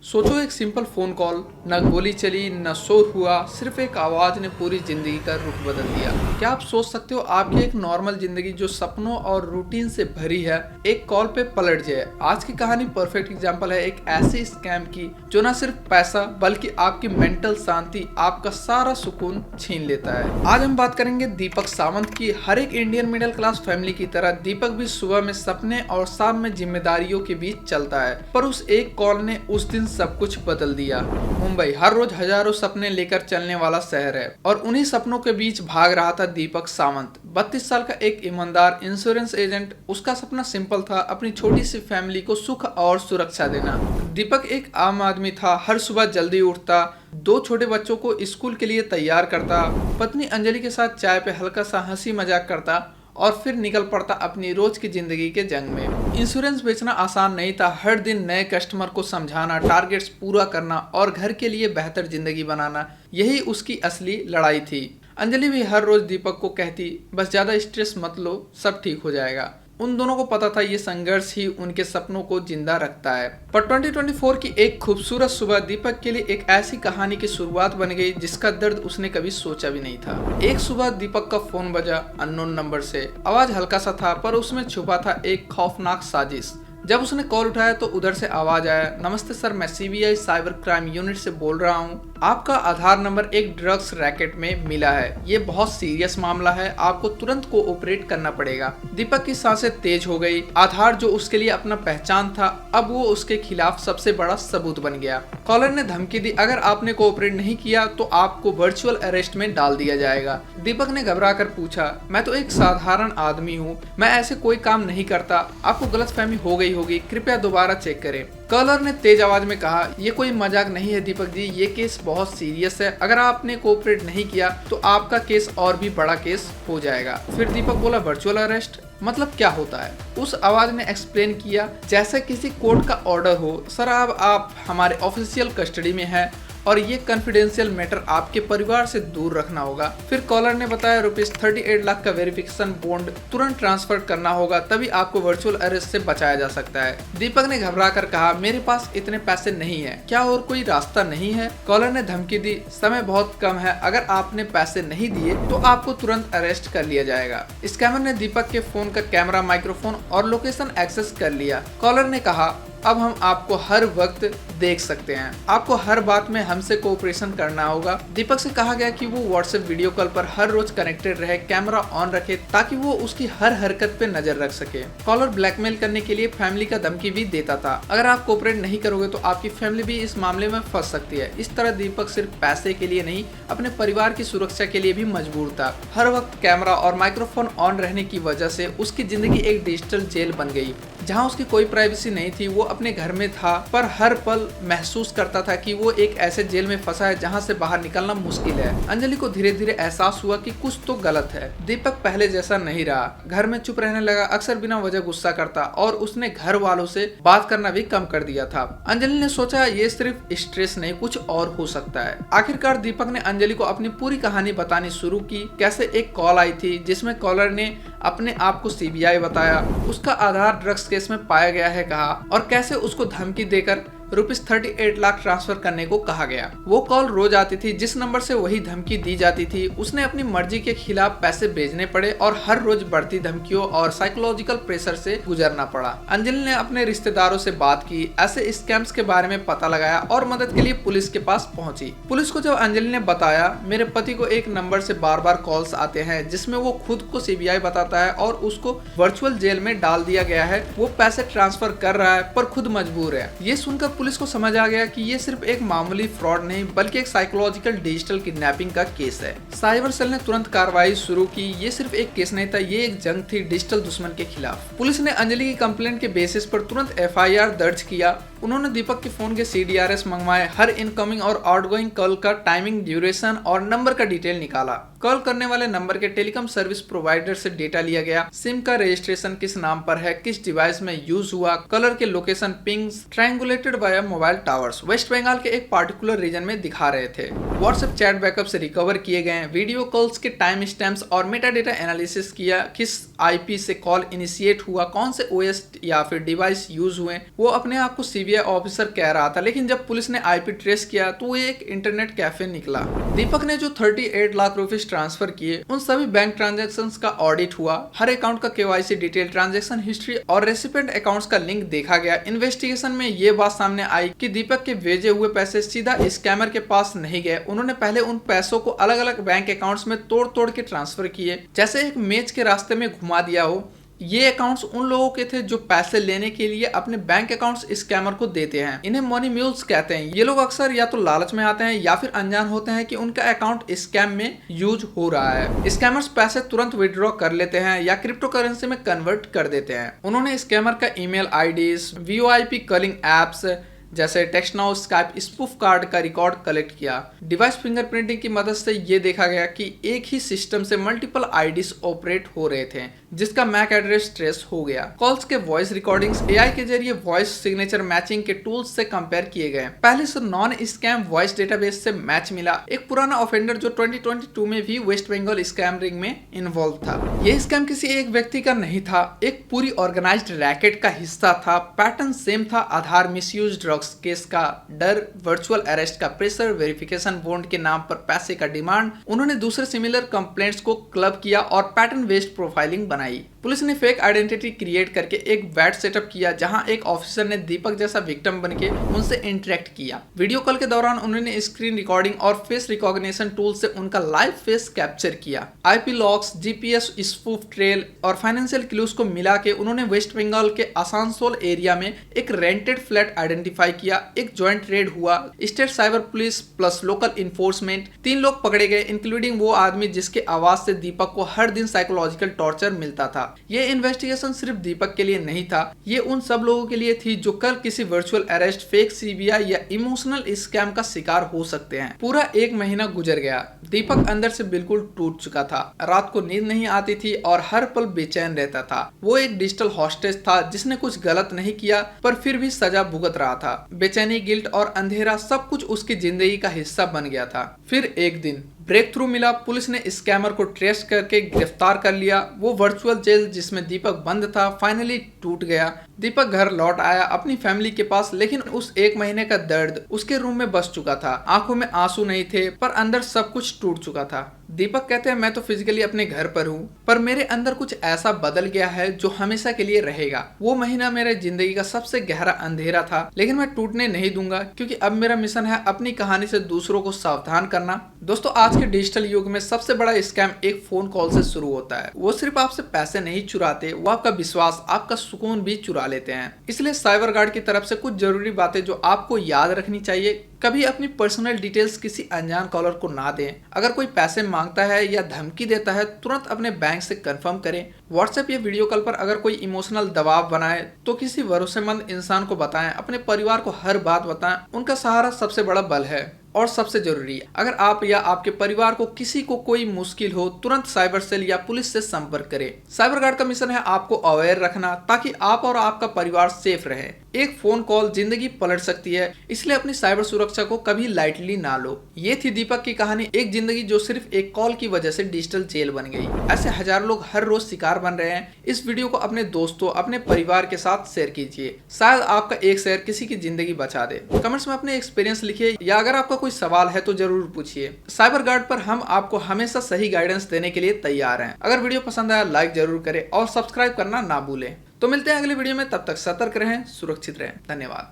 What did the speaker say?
सोचो एक simple phone call, न गोली चली न शोर हुआ, सिर्फ एक आवाज ने पूरी जिंदगी का रुख बदल दिया। क्या आप सोच सकते हो आपकी एक नॉर्मल जिंदगी जो सपनों और रूटीन से भरी है एक कॉल पे पलट जाए। आज की कहानी परफेक्ट एग्जांपल है एक ऐसे स्कैम की जो न सिर्फ पैसा बल्कि आपकी मेंटल शांति, आपका सारा सुकून छीन लेता है। आज हम बात करेंगे दीपक सावंत की। हर एक इंडियन मिडिल क्लास फैमिली की तरह दीपक भी सुबह में सपने और शाम में जिम्मेदारियों के बीच चलता है, पर उस एक कॉल ने उस दिन सब कुछ बदल दिया। मुंबई हर रोज हजारों सपने लेकर चलने वाला शहर है और उन्हीं सपनों के बीच भाग रहा था दीपक सावंत। 32 साल का एक ईमानदार इंश्योरेंस एजेंट। उसका सपना सिंपल था, अपनी छोटी सी फैमिली को सुख और सुरक्षा देना। दीपक एक आम आदमी था, हर सुबह जल्दी उठता, 2 छोटे बच्चों को स्कूल के लिए तैयार करता, पत्नी अंजलि के साथ चाय पे हल्का सा हंसी मजाक करता और फिर निकल पड़ता अपनी रोज की जिंदगी के जंग में। इंश्योरेंस बेचना आसान नहीं था। हर दिन नए कस्टमर को समझाना, टारगेट्स पूरा करना और घर के लिए बेहतर जिंदगी बनाना, यही उसकी असली लड़ाई थी। अंजलि भी हर रोज दीपक को कहती, बस ज्यादा स्ट्रेस मत लो, सब ठीक हो जाएगा। उन दोनों को पता था ये संघर्ष ही उनके सपनों को जिंदा रखता है। पर 2024 की एक खूबसूरत सुबह दीपक के लिए एक ऐसी कहानी की शुरुआत बन गई जिसका दर्द उसने कभी सोचा भी नहीं था। एक सुबह दीपक का फोन बजा अननोन नंबर से। आवाज हल्का सा था पर उसमें छुपा था एक खौफनाक साजिश। जब उसने कॉल उठाया तो उधर से आवाज आया, नमस्ते सर, मैं सीबीआई साइबर क्राइम यूनिट से बोल रहा हूँ। आपका आधार नंबर एक ड्रग्स रैकेट में मिला है। ये बहुत सीरियस मामला है, आपको तुरंत कोऑपरेट करना पड़ेगा। दीपक की सांसें तेज हो गई। आधार जो उसके लिए अपना पहचान था, अब वो उसके खिलाफ सबसे बड़ा सबूत बन गया। कॉलर ने धमकी दी, अगर आपने कोऑपरेट नहीं किया तो आपको वर्चुअल अरेस्ट में डाल दिया जाएगा। दीपक ने घबरा कर पूछा, मैं तो एक साधारण आदमी हूँ, मैं ऐसे कोई काम नहीं करता, आपको गलतफहमी हो गई होगी, कृपया दोबारा चेक करें। कॉलर ने तेज आवाज में कहा, ये कोई मजाक नहीं है दीपक जी, ये केस बहुत सीरियस है, अगर आपने कोऑपरेट नहीं किया तो आपका केस और भी बड़ा केस हो जाएगा। फिर दीपक बोला, वर्चुअल अरेस्ट मतलब क्या होता है? उस आवाज ने एक्सप्लेन किया जैसे किसी कोर्ट का ऑर्डर हो, सर अब आप हमारे ऑफिशियल कस्टडी में हैं और ये कॉन्फिडेंशियल मैटर आपके परिवार से दूर रखना होगा। फिर कॉलर ने बताया, ₹38 लाख का वेरिफिकेशन बॉन्ड तुरंत ट्रांसफर करना होगा, तभी आपको वर्चुअल अरेस्ट से बचाया जा सकता है। दीपक ने घबरा कर कहा, मेरे पास इतने पैसे नहीं है, क्या और कोई रास्ता नहीं है? कॉलर ने धमकी दी, समय बहुत कम है, अगर आपने पैसे नहीं दिए तो आपको तुरंत अरेस्ट कर लिया जाएगा। स्कैमर ने दीपक के फोन का कैमरा, माइक्रोफोन और लोकेशन एक्सेस कर लिया। कॉलर ने कहा, अब हम आपको हर वक्त देख सकते हैं, आपको हर बात में हमसे कोऑपरेशन करना होगा। दीपक से कहा गया कि वो व्हाट्सएप वीडियो कॉल पर हर रोज कनेक्टेड रहे, कैमरा ऑन रखे ताकि वो उसकी हर हरकत पे नजर रख सके। कॉलर ब्लैकमेल करने के लिए फैमिली का धमकी भी देता था, अगर आप कोऑपरेट नहीं करोगे तो आपकी फैमिली भी इस मामले में फंस सकती है। इस तरह दीपक सिर्फ पैसे के लिए नहीं, अपने परिवार की सुरक्षा के लिए भी मजबूर था। हर वक्त कैमरा और माइक्रोफोन ऑन रहने की वजह से उसकी जिंदगी एक डिजिटल जेल बन गई, जहाँ उसकी कोई प्राइवेसी नहीं थी। वो अपने घर में था पर हर पल महसूस करता था कि वो एक ऐसे जेल में फंसा है जहाँ से बाहर निकलना मुश्किल है। अंजलि को धीरे धीरे एहसास हुआ कि कुछ तो गलत है। दीपक पहले जैसा नहीं रहा, घर में चुप रहने लगा, अक्सर बिना वजह गुस्सा करता और उसने घर वालों से बात करना भी कम कर दिया था। अंजलि ने सोचा ये सिर्फ स्ट्रेस नहीं, कुछ और हो सकता है। आखिरकार दीपक ने अंजलि को अपनी पूरी कहानी बतानी शुरू की। कैसे एक कॉल आई थी जिसमें कॉलर ने अपने आप को सीबीआई बताया, उसका आधार ड्रग्स केस में पाया गया है कहा, और कैसे उसको धमकी देकर ₹38 लाख ट्रांसफर करने को कहा गया। वो कॉल रोज आती थी, जिस नंबर से वही धमकी दी जाती थी। उसने अपनी मर्जी के खिलाफ पैसे भेजने पड़े और हर रोज बढ़ती धमकियों और साइकोलॉजिकल प्रेशर से गुजरना पड़ा। अंजलि ने अपने रिश्तेदारों से बात की, ऐसे स्कैम्स के बारे में पता लगाया और मदद के लिए पुलिस के पास पहुंची। पुलिस को जब अंजलि ने बताया, मेरे पति को एक नंबर से बार बार कॉल्स आते हैं जिसमें वो खुद को सीबीआई बताता है और उसको वर्चुअल जेल में डाल दिया गया है, वो पैसे ट्रांसफर कर रहा है पर खुद मजबूर है। ये सुनकर पुलिस को समझ आ गया कि ये सिर्फ एक मामूली फ्रॉड नहीं बल्कि एक साइकोलॉजिकल डिजिटल किडनैपिंग का केस है। साइबर सेल ने तुरंत कार्रवाई शुरू की। ये सिर्फ एक केस नहीं था, ये एक जंग थी डिजिटल दुश्मन के खिलाफ। पुलिस ने अंजलि की कंप्लेंट के बेसिस पर तुरंत एफआईआर दर्ज किया। उन्होंने दीपक के फोन के सीडीआरएस मंगवाए, हर इनकमिंग और आउटगोइंग कॉल का टाइमिंग, ड्यूरेशन और नंबर का डिटेल निकाला। कॉल करने वाले नंबर के टेलीकॉम सर्विस प्रोवाइडर से डेटा लिया गया, सिम का रजिस्ट्रेशन किस नाम पर है, किस डिवाइस में यूज हुआ, कॉलर के location pings triangulated by mobile towers West Bengal के एक पार्टिकुलर रीजन में दिखा रहे थे। व्हाट्सएप चैट बैकअप से रिकवर किए गए वीडियो कॉल्स के टाइम स्टैम्प्स और मेटा डेटा एनालिसिस किया, किस आईपी से कॉल इनिशिएट हुआ, कौन से ओएस या फिर डिवाइस यूज हुए। वो अपने आप को सीबीआई सीबीआई ऑफिसर कह रहा था, लेकिन जब पुलिस ने आईपी ट्रेस किया तो वो एक इंटरनेट कैफे निकला। दीपक ने जो 38 लाख रुपीस ट्रांसफर किए, उन सभी बैंक ट्रांजैक्शन का ऑडिट हुआ। हर अकाउंट का केवाईसी डिटेल, ट्रांजैक्शन हिस्ट्री और रेसिपिएंट अकाउंट्स का लिंक देखा गया। इन्वेस्टिगेशन में ये बात सामने आई कि दीपक के भेजे हुए पैसे सीधा स्कैमर के पास नहीं गए। उन्होंने पहले उन पैसों को अलग अलग बैंक अकाउंट्स में तोड़ तोड़ के ट्रांसफर किए, जैसे एक मेज के रास्ते में घुमा दिया हो। ये अकाउंट्स उन लोगों के थे जो पैसे लेने के लिए अपने बैंक अकाउंट्स स्कैमर को देते हैं। इन्हें मनी म्यूल्स कहते हैं। ये लोग अक्सर या तो लालच में आते हैं या फिर अनजान होते हैं कि उनका अकाउंट स्कैम में यूज हो रहा है। स्कैमर्स पैसे तुरंत विड्रॉ कर लेते हैं या क्रिप्टो करेंसी में कन्वर्ट कर देते हैं। उन्होंने स्कैमर का email IDs, VoIP calling apps जैसे text now, Skype, spoof card का रिकॉर्ड कलेक्ट किया। डिवाइस फिंगरप्रिंटिंग की मदद से ये देखा गया कि एक ही सिस्टम से मल्टीपल आईडीज ऑपरेट हो रहे थे, जिसका मैक एड्रेस ट्रेस हो गया। कॉल्स के वॉइस रिकॉर्डिंग्स एआई के जरिए वॉइस सिग्नेचर मैचिंग के टूल्स से कंपेयर किए गए। पहले से नॉन स्कैम वॉइस डेटाबेस से मैच मिला। एक पुराना ऑफेंडर जो 2022 में भी वेस्ट बंगाल स्कैम रिंग में इन्वॉल्व था। यह स्कैम किसी एक व्यक्ति का नहीं था, एक पूरी ऑर्गेनाइज्ड रैकेट का हिस्सा था। पैटर्न सेम था, आधार मिसयूज, ड्रग्स केस का डर, वर्चुअल अरेस्ट का प्रेशर, वेरिफिकेशन बॉन्ड के नाम पर पैसे का डिमांड। उन्होंने दूसरे सिमिलर कंप्लेंट्स को क्लब किया और पैटर्न बेस्ड प्रोफाइलिंग बनाई। पुलिस ने फेक आइडेंटिटी क्रिएट करके एक बैट सेटअप किया, जहां एक ऑफिसर ने दीपक जैसा विक्टिम बनके उनसे इंटरेक्ट किया। वीडियो कॉल के दौरान उन्होंने स्क्रीन रिकॉर्डिंग और फेस रिकॉग्निशन टूल से उनका लाइव फेस कैप्चर किया। IP logs, GPS spoof trail और फाइनेंशियल क्लूज को मिला के उन्होंने वेस्ट बंगाल के आसानसोल एरिया में एक रेंटेड फ्लैट आइडेंटिफाई किया। एक ज्वाइंट रेड हुआ। State cyber police plus local enforcement, 3 लोग पकड़े गए, इंक्लूडिंग वो आदमी जिसके आवाज से दीपक को हर दिन साइकोलॉजिकल टॉर्चर मिलता था। ये इन्वेस्टिगेशन सिर्फ दीपक के लिए नहीं था, ये उन सब लोगों के लिए थी जो कल किसी वर्चुअल अरेस्ट, फेक सीबीआई या इमोशनल स्कैम का शिकार हो सकते हैं। पूरा 1 महीना गुजर गया। दीपक अंदर से बिल्कुल टूट चुका था। रात को नींद नहीं आती थी और हर पल बेचैन रहता था। वो एक डिजिटल हॉस्टेज था जिसने कुछ गलत नहीं किया पर फिर भी सजा भुगत रहा था। बेचैनी, गिल्ट और अंधेरा सब कुछ उसकी जिंदगी का हिस्सा बन गया था। फिर एक दिन ब्रेक थ्रू मिला। पुलिस ने स्कैमर को ट्रेस करके गिरफ्तार कर लिया। वो वर्चुअल जेल जिसमें दीपक बंद था फाइनली टूट गया। दीपक घर लौट आया अपनी फैमिली के पास, लेकिन उस 1 महीने का दर्द उसके रूम में बस चुका था। आंखों में आंसू नहीं थे पर अंदर सब कुछ टूट चुका था। दीपक कहते हैं, मैं तो फिजिकली अपने घर पर हूँ पर मेरे अंदर कुछ ऐसा बदल गया है जो हमेशा के लिए रहेगा। वो महीना मेरे जिंदगी का सबसे गहरा अंधेरा था, लेकिन मैं टूटने नहीं दूंगा क्योंकि अब मेरा मिशन है अपनी कहानी से दूसरों को सावधान करना। दोस्तों, आज के डिजिटल युग में सबसे बड़ा स्कैम एक फोन कॉल से शुरू होता है। वो सिर्फ आपसे पैसे नहीं चुराते, वो आपका विश्वास, आपका सुकून भी चुरा लेते हैं। इसलिए साइबर गार्ड की तरफ से कुछ जरूरी बातें जो आपको याद रखनी चाहिए। कभी अपनी पर्सनल डिटेल्स किसी अनजान कॉलर को ना दें। अगर कोई पैसे मांगता है या धमकी देता है, तुरंत अपने बैंक से कंफर्म करें। व्हाट्सएप या वीडियो कॉल पर अगर कोई इमोशनल दबाव बनाए तो किसी भरोसेमंद इंसान को बताएं। अपने परिवार को हर बात बताएं, उनका सहारा सबसे बड़ा बल है। और सबसे जरूरी है, अगर आप या आपके परिवार को किसी को कोई मुश्किल हो, तुरंत साइबर सेल या पुलिस से संपर्क करें। साइबर गार्ड का मिशन है आपको अवेयर रखना ताकि आप और आपका परिवार सेफ रहे। एक फोन कॉल जिंदगी पलट सकती है, इसलिए अपनी साइबर सुरक्षा को कभी लाइटली ना लो। ये थी दीपक की कहानी, एक जिंदगी जो सिर्फ एक कॉल की वजह से डिजिटल जेल बन गई। ऐसे हजारों लोग हर रोज शिकार बन रहे हैं। इस वीडियो को अपने दोस्तों, अपने परिवार के साथ शेयर कीजिए। शायद आपका एक शेयर किसी की जिंदगी बचा दे। कमेंट्स में अपने एक्सपीरियंस लिखिए या अगर आपका कोई सवाल है तो जरूर पूछिए। साइबर गार्ड पर हम आपको हमेशा सही गाइडेंस देने के लिए तैयार हैं। अगर वीडियो पसंद आया लाइक जरूर करें और सब्सक्राइब करना ना भूलें। तो मिलते हैं अगले वीडियो में, तब तक सतर्क रहें, सुरक्षित रहें। धन्यवाद।